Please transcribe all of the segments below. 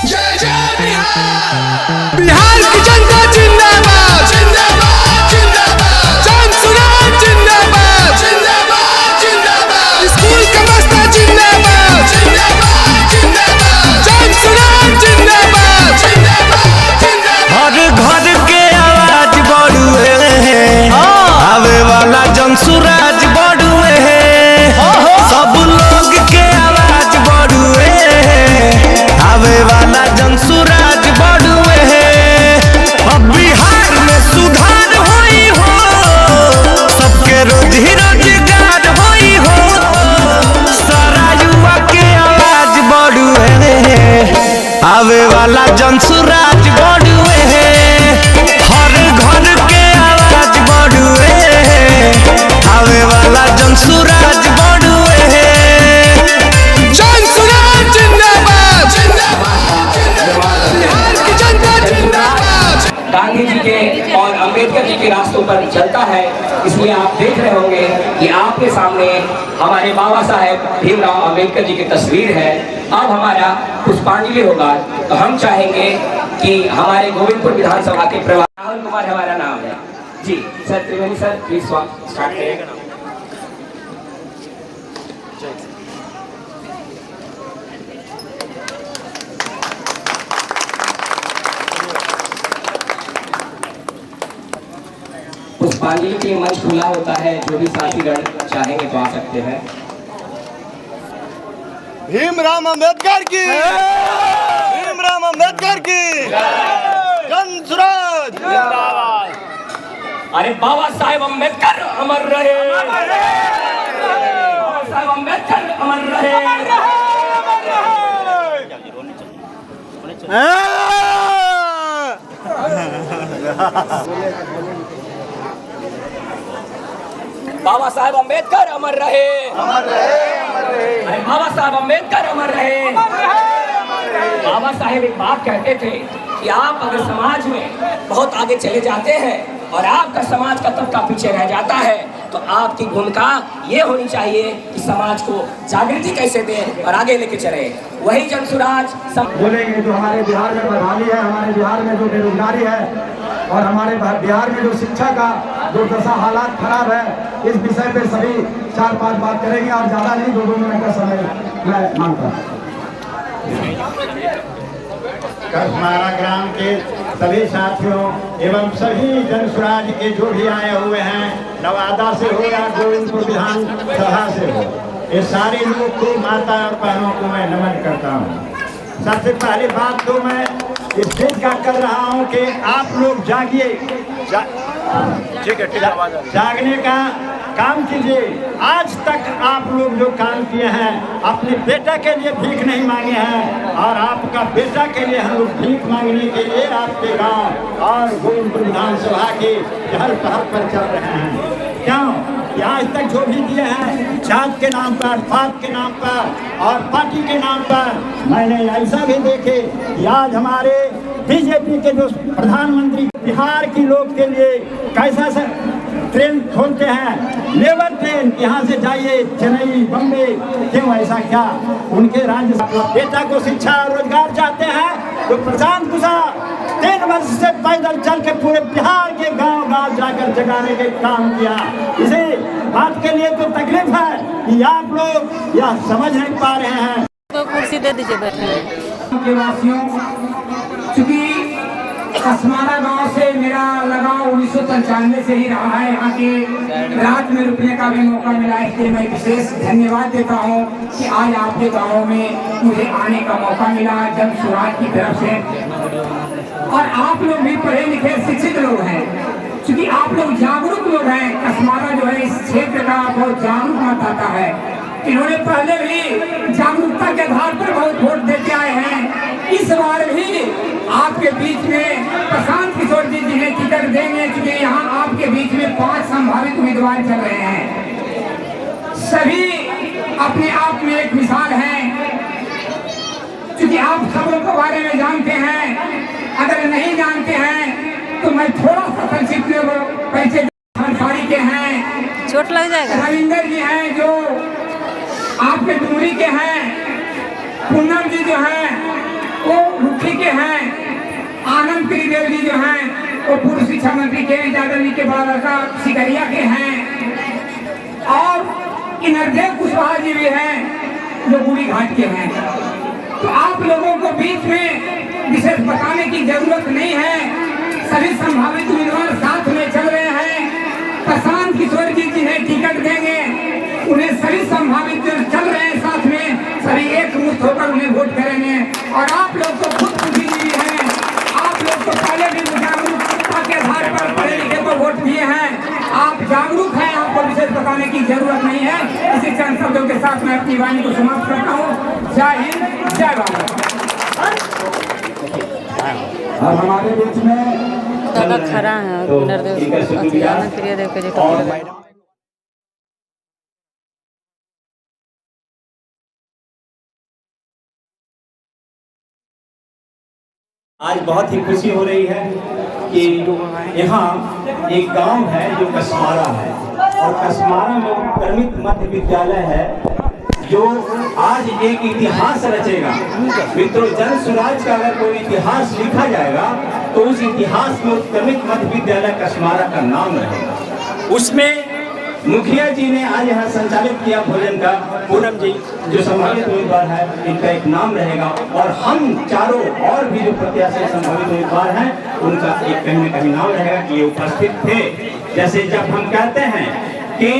जय जय बिहार। बिहार की जनता जिंदाबाद जिंदाबाद जिंदाबाद। जन सुराज जिंदाबाद जिंदाबाद जिंदाबाद। स्कूल का रास्ता जिंदाबाद जिंदाबाद जिंदाबाद। जन सुराज जिंदाबाद जिंदाबाद जिंदाबाद। हर घर के आवाज बढ़ुए है, आवे वाला जन सुराज बढ़ुए है। सब लोग के आवाज बढ़ुए है, आवे वाला जन सुराज बढ़ुए है। अब बिहार में सुधार होई हो, सबके रोजी रोजगार होई हो। सारा युवा के आवाज बढ़ुए है, आवे वाला जन सुराज बढ़ुए है। हर घर के आवाज बढ़ुए है, आवे वाला जन सुराज बढ़ुए है। जन सुराज जिंदाबाद जिंदाबाद। बिहार की जनता जिंदाबाद। गांधी जी के और अंबेडकर जी के रास्तों पर चलता है, इसलिए आप देख रहे होंगे कि आपके सामने हमारे बाबा साहेब भीमराव अंबेडकर जी की तस्वीर है। अब हमारा पुष्पांजलि होगा, तो हम चाहेंगे कि हमारे गोविंदपुर विधानसभा के प्रभारी राहुल कुमार हमारा नाम है जी। Sir Triveni sir please start करें। पुष्पांजलि के मंच खुला होता है, जो भी साथीगण चाहेंगे तो आ सकते हैं। भीमराव अंबेडकर की, भीमराव अंबेडकर की जन सुराज जिंदाबाद। अरे बाबा साहेब अम्बेडकर अमर रहे, बाबा साहेब अम्बेडकर अमर रहे। बाबा साहेब अम्बेडकर अमर रहे, अरे बाबा साहेब अम्बेडकर अमर रहे। बाबा साहेब एक बात कहते थे कि आप अगर समाज में बहुत आगे चले जाते हैं और आपका समाज का तबका पीछे रह जाता है, तो आपकी भूमिका ये होनी चाहिए कि समाज को जागृति कैसे दें और आगे लेके चले। वही जन सुराज बोलेंगे जो हमारे बिहार में बदहाली है, हमारे बिहार में जो बेरोजगारी है और हमारे बिहार में जो शिक्षा का दुर्दशा हालात खराब है, इस विषय पे सभी 4-5 बात करेंगे और ज़्यादा नहीं, 2-2 मिनट का समय मैं मांगता हूँ। कसमारा ग्राम के सभी साथियों एवं सभी जन सुराज के जो भी आए हुए हैं, नवादा से हो या गोविंदपुर विधानसभा से हो, ये सारे लोग को, माता और बहनों को मैं नमन करता हूँ। सबसे पहली बात तो मैं इस चीज का कर रहा हूँ कि आप लोग जागिए, ठीक है, जागने का काम कीजिए। आज तक आप लोग जो काम किए हैं, अपने बेटा के लिए भीख नहीं मांगे हैं, और आपका बेटा के लिए हम लोग भीख मांगने के लिए आपके गांव और गोविंदपुर विधानसभा के चहल पहल पर चल रहे हैं। क्यों? आज तक जो भी दिए हैं, जात के नाम पर, पात के नाम पर और पार्टी के नाम पर, मैंने ऐसा भी देखे कि आज हमारे बीजेपी के जो प्रधानमंत्री बिहार के लोग के लिए कैसा सा ट्रेन खोलते हैं, लेबर ट्रेन, यहाँ से जाइए चेन्नई, बम्बे। क्यों ऐसा? क्या उनके राज्य बेटा को शिक्षा और रोजगार चाहते हैं, तो प्रशांत कुशवाहा 3 वर्ष से पैदल चल के पूरे बिहार के गांव-गांव जाकर जगाने के काम किया। इसी बात के लिए तो तकलीफ है कि आप लोग यह समझ नहीं पा रहे हैं। तो कुर्सी दे दीजिए बैठने के वासियों, चूंकि कसमारा गांव से मेरा लगाव 1995 से ही रहा है, यहाँ के रात में रुकने का भी मौका मिला है, इसलिए मैं विशेष धन्यवाद देता हूँ कि आज आपके गाँव में मुझे आने का मौका मिला जन सुराज की तरफ से। और आप लोग भी पढ़े लिखे शिक्षित लोग हैं, क्योंकि आप लोग जागरूक लोग हैं। कसमारा जो है इस क्षेत्र का बहुत जागरूक मतदाता है। इन्होंने पहले भी जागरूकता के आधार पर बहुत वोट देते आए हैं। इस बार भी आपके बीच में प्रशांत किशोर जी जिन्हें टिकट देंगे, क्योंकि यहाँ आपके बीच में 5 संभावित उम्मीदवार चल रहे हैं। सभी अपने आप में एक मिसाल हैं, क्योंकि आप खबरों के बारे में जानते हैं। अगर नहीं जानते हैं तो मैं थोड़ा सा संक्षिप्त में परिचय सरकारी के हैं, चोट लग जाएगा। रविंदर जी हैं जो आपके डूंगरी के हैं, पूनम जी जो हैं वो रुखी के हैं, आनंद प्रियदेव जी जो हैं वो पूर्व शिक्षा मंत्री के यादव जी के बड़ा लड़का सिकरिया के हैं, और इनरदेव कुशवाहा जी भी हैं जो गुड़ी घाट के हैं। तो आप लोगों को बीच में विशेष बताने की जरूरत नहीं है, सभी संभावित उम्मीदवार साथ में चल रहे हैं। प्रशांत किशोर जी जिन्हें टिकट देंगे उन्हें सभी संभावित जो चल रहे हैं साथ में सभी एक मुश्त होकर उन्हें वोट करेंगे। और आप लोग तो खुद बुद्धिजीवी हैं, आप लोग तो पहले भी जागरूकता के आधार पर पढ़े लिखे को वोट दिए हैं, आप जागरूक हैं, आपको विशेष बताने की जरूरत नहीं है। इसी चंद शब्दों के साथ मैं अपनी वाणी को समाप्त करता हूँ। जय हिंद, जय भारत। और हमारे बीच में खड़ा है आनंद प्रियदेव के जो आज बहुत ही खुशी हो रही है कि यहाँ एक गांव है जो कसमारा है, और कसमारा में उत्क्रमित मध्य विद्यालय है जो आज एक इतिहास रचेगा। मित्रों, जन स्वराज का अगर कोई इतिहास लिखा जाएगा तो उस इतिहास में उत्क्रमित मध्य विद्यालय कसमारा का नाम रहेगा। उसमें मुखिया जी ने आज यहाँ संचालित किया भोजन का, पूनम जी जो संभावित उम्मीदवार है, इनका एक नाम रहेगा। और हम चारों और भी जो प्रत्याशी संभावित उम्मीदवार हैं उनका एक कहीं न कहीं नाम रहेगा कि ये उपस्थित थे। जैसे जब हम कहते हैं कि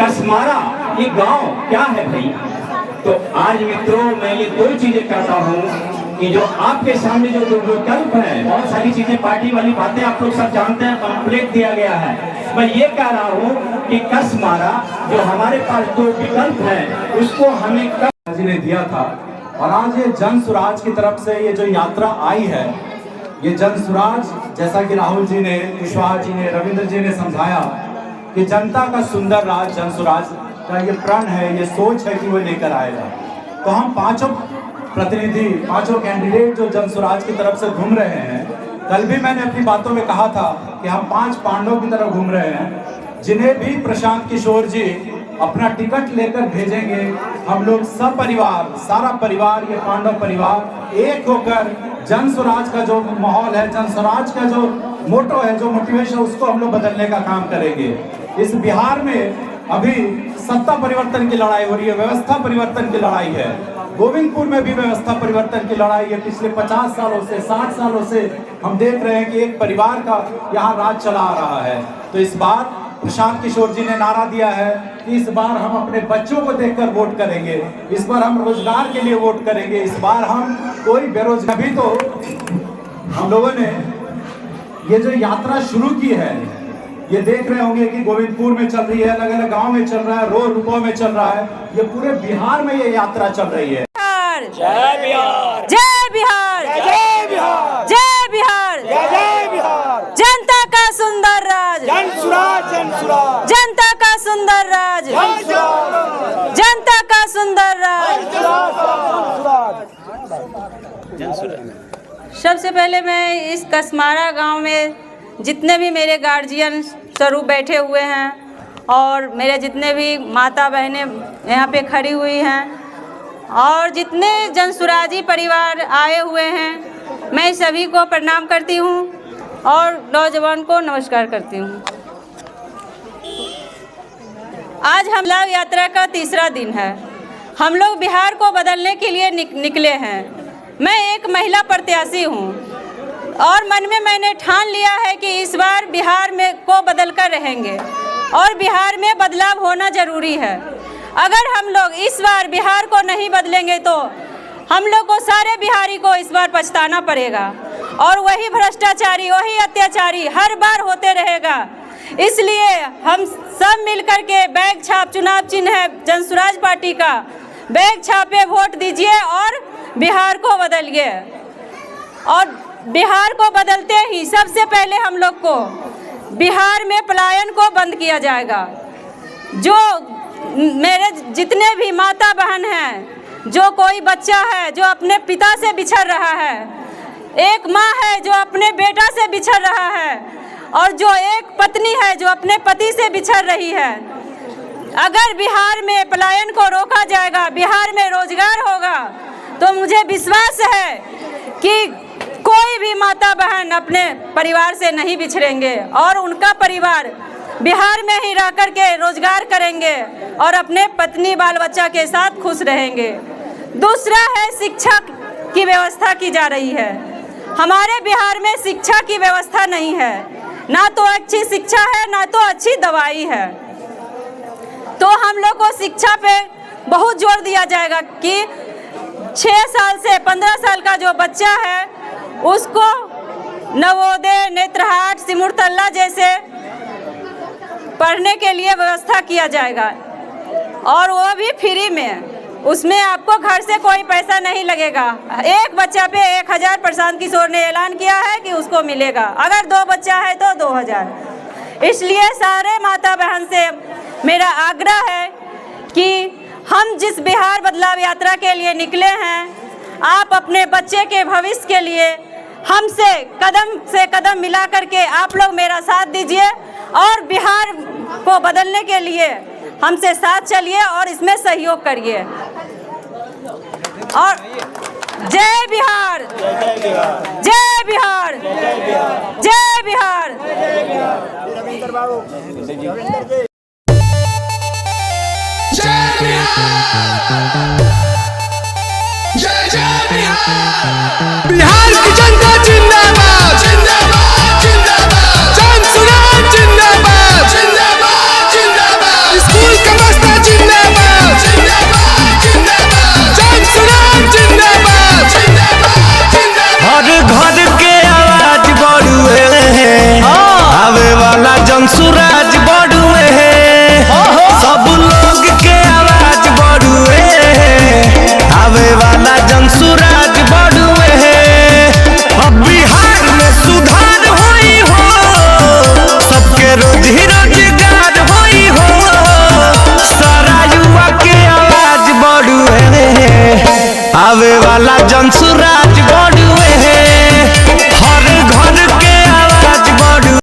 कसमारा ये गांव क्या है भाई, तो आज मित्रों मैं ये दो चीजें कहता हूँ कि जो आपके सामने जो विकल्प है, बहुत सारी चीजें पार्टी वाली बातें आप लोग सब जानते हैं, पंपलेट दिया गया है। मैं ये कह रहा हूँ कि कसमारा जो हमारे पास दो विकल्प है उसको हमें जी ने दिया था। और आज ये जन स्वराज की तरफ से ये जो यात्रा आई है, ये जन स्वराज जैसा कि राहुल जी ने, कुशवाहा जी ने, रविंद्र जी ने समझाया कि जनता का सुंदर राज जन स्वराज का ये प्रण है, ये सोच है कि वो लेकर आएगा। तो हम पांचों प्रतिनिधि, पांचों कैंडिडेट जो जन स्वराज की तरफ से घूम रहे हैं, कल भी मैंने अपनी बातों में कहा था कि हम 5 पांडवों की तरफ घूम रहे हैं, जिन्हें भी प्रशांत किशोर जी अपना टिकट लेकर भेजेंगे। हम लोग सब परिवार, सारा परिवार, ये पांडव परिवार एक होकर जन स्वराज का जो माहौल है, जन स्वराज का जो मोटो है, जो मोटिवेशन है, उसको हम लोग बदलने का काम करेंगे। इस बिहार में अभी सत्ता परिवर्तन की लड़ाई हो रही है, व्यवस्था परिवर्तन की लड़ाई है। गोविंदपुर में भी व्यवस्था परिवर्तन की लड़ाई है। पिछले 50 सालों से, 60 सालों से हम देख रहे हैं कि एक परिवार का यहाँ राज चला आ रहा है। तो इस बार प्रशांत किशोर जी ने नारा दिया है कि इस बार हम अपने बच्चों को देखकर वोट करेंगे, इस बार हम रोजगार के लिए वोट करेंगे, इस बार हम कोई बेरोजगार भी। तो हम लोगों ने ये जो यात्रा शुरू की है, ये देख रहे होंगे कि गोविंदपुर में चल रही है, अलग अलग गांव में चल रहा है, रोड रुपो में चल रहा है, ये पूरे बिहार में ये यात्रा चल रही है। जय बिहार, जय बिहार, जय बिहार, जय बिहार, जय बिहार। जनता का सुंदर राज, जन स्वराज, जन स्वराज, जनता का सुंदर राज, जनता का सुंदर राज। सबसे पहले मैं इस कसमारा गांव में जितने भी मेरे गार्जियन स्वरूप बैठे हुए हैं और मेरे जितने भी माता बहनें यहाँ पे खड़ी हुई हैं और जितने जन स्वराजी परिवार आए हुए हैं, मैं सभी को प्रणाम करती हूँ और नौजवान को नमस्कार करती हूँ। आज हम लाभ यात्रा का तीसरा दिन है। हम लोग बिहार को बदलने के लिए निकले हैं। मैं एक महिला प्रत्याशी हूँ और मन में मैंने ठान लिया है कि इस बार बिहार में को बदल कर रहेंगे और बिहार में बदलाव होना जरूरी है। अगर हम लोग इस बार बिहार को नहीं बदलेंगे तो हम लोग को, सारे बिहारी को इस बार पछताना पड़ेगा और वही भ्रष्टाचारी, वही अत्याचारी हर बार होते रहेगा। इसलिए हम सब मिलकर के बैग छाप, चुनाव चिन्ह है जन स्वराज पार्टी का, बैग छापे वोट दीजिए और बिहार को बदलिए। और बिहार को बदलते ही सबसे पहले हम लोग को बिहार में पलायन को बंद किया जाएगा। जो मेरे जितने भी माता बहन हैं, जो कोई बच्चा है जो अपने पिता से बिछड़ रहा है, एक माँ है जो अपने बेटा से बिछड़ रहा है और जो एक पत्नी है जो अपने पति से बिछड़ रही है, अगर बिहार में पलायन को रोका जाएगा, बिहार में रोजगार होगा, तो विश्वास है कि कोई भी माता बहन अपने परिवार से नहीं बिछड़ेंगे और उनका परिवार बिहार में ही रह कर के रोजगार करेंगे और अपने पत्नी बाल बच्चा के साथ खुश रहेंगे। दूसरा है शिक्षा की व्यवस्था की जा रही है। हमारे बिहार में शिक्षा की व्यवस्था नहीं है, ना तो अच्छी शिक्षा है ना तो अच्छी दवाई है। तो हम लोग को शिक्षा पे बहुत जोर दिया जाएगा कि 6 साल से 15 साल का जो बच्चा है उसको नवोदय, नेत्रहाट, सिमुरतल्ला जैसे पढ़ने के लिए व्यवस्था किया जाएगा और वो भी फ्री में। उसमें आपको घर से कोई पैसा नहीं लगेगा। एक बच्चा पे 1000 प्रशांत किशोर ने ऐलान किया है कि उसको मिलेगा, अगर 2 बच्चा है तो 2000। इसलिए सारे माता बहन से मेरा आग्रह है कि हम जिस बिहार बदलाव यात्रा के लिए निकले हैं, आप अपने बच्चे के भविष्य के लिए हमसे कदम से कदम मिला करके आप लोग मेरा साथ दीजिए और बिहार को बदलने के लिए हमसे साथ चलिए और इसमें सहयोग करिए। और जय बिहार, जय बिहार, जय बिहार। जय बिहार, जय जय बिहार। बिहार की जनता जिंदाबाद, जिंदाबाद, जिंदाबाद। जन सुराज जिंदाबाद, जिंदाबाद, जिंदाबाद। स्कूल का मस्ता जिंदाबाद, जिंदाबाद, जिंदाबाद। जन सुराज जिंदाबाद, जिंदाबाद, जिंदाबाद। हर घर के आवाज बढ़ुए है, आवे वाला जन सुराज बढ़ुए है। सब लोग के आवाज बढ़ुए है, आवे वाला जन सुराज बढ़ुए है। अब बिहार में सुधार होई हो, सबके रोजी रोजगार होई हो। सारा युवा के आवाज बढ़ुए है, आवे वाला जन सुराज बढ़ुए।